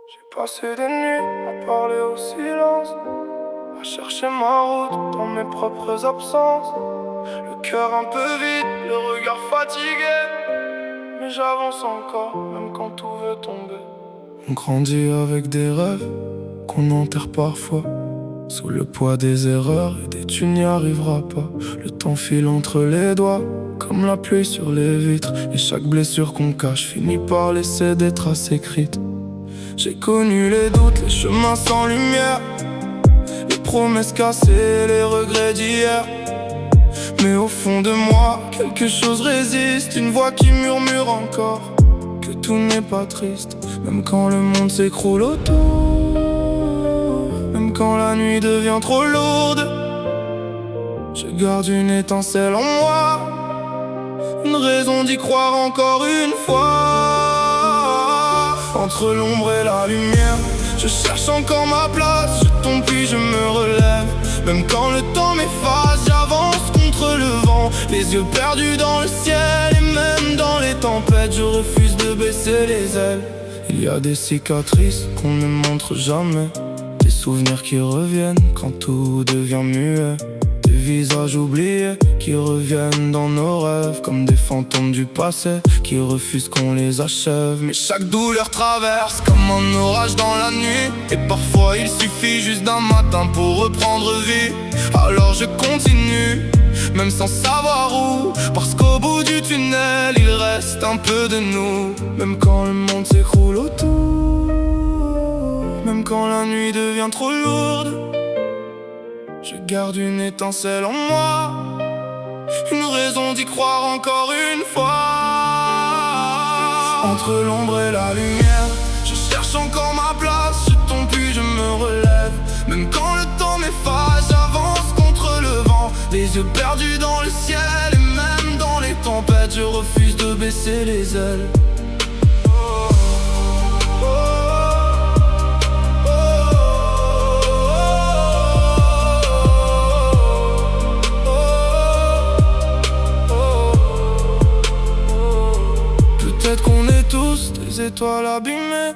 J'ai passé des nuits à parler au silence, à chercher ma route dans mes propres absences. Le cœur un peu vide, le regard fatigué, mais j'avance encore, même quand tout veut tomber. On grandit avec des rêves qu'on enterre parfois, sous le poids des erreurs et des tu n'y arriveras pas. Le temps file entre les doigts, comme la pluie sur les vitres, et chaque blessure qu'on cache finit par laisser des traces écrites. J'ai connu les doutes, les chemins sans lumière, les promesses cassées, les regrets d'hier. Mais au fond de moi, quelque chose résiste, une voix qui murmure encore que tout n'est pas triste, même quand le monde s'écroule autour, même quand la nuit devient trop lourde. Je garde une étincelle en moi, une raison d'y croire encore une fois. Entre l'ombre et la lumière, je cherche encore ma place. Je tombe puis je me relève, même quand le temps m'efface. J'avance contre le vent, les yeux perdus dans le ciel. Et même dans les tempêtes, je refuse de baisser les ailes. Il y a des cicatrices qu'on ne montre jamais, des souvenirs qui reviennent quand tout devient muet, des visages oubliés qui reviennent dans nos rêves, comme des fantômes du passé qui refusent qu'on les achève. Mais chaque douleur traverse comme un orage dans la nuit, et parfois il suffit juste d'un matin pour reprendre vie. Alors je continue, même sans savoir où, parce qu'au bout du tunnel il reste un peu de nous. Même quand le monde s'écroule autour, même quand la nuit devient trop lourde, je garde une étincelle en moi, une raison d'y croire encore une fois. Entre l'ombre et la lumière, je cherche encore ma place. Je tombe puis je me relève, même quand le temps m'efface. J'avance contre le vent, les yeux perdus dans le ciel. Et même dans les tempêtes, je refuse de baisser les ailes. Peut-être qu'on est tous des étoiles abîmées,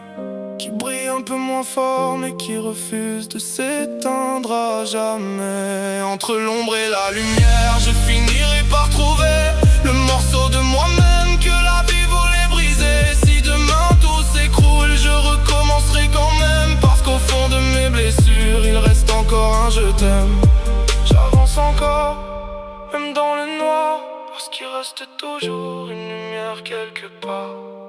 qui brillent un peu moins fort mais qui refusent de s'éteindre à jamais. Entre l'ombre et la lumière, je finirai par trouver le morceau de moi-même que la vie voulait briser. Si demain tout s'écroule, je recommencerai quand même, parce qu'au fond de mes blessures, il reste encore un je t'aime. J'avance encore, même dans le noir, parce qu'il reste toujours une lumière quelque part.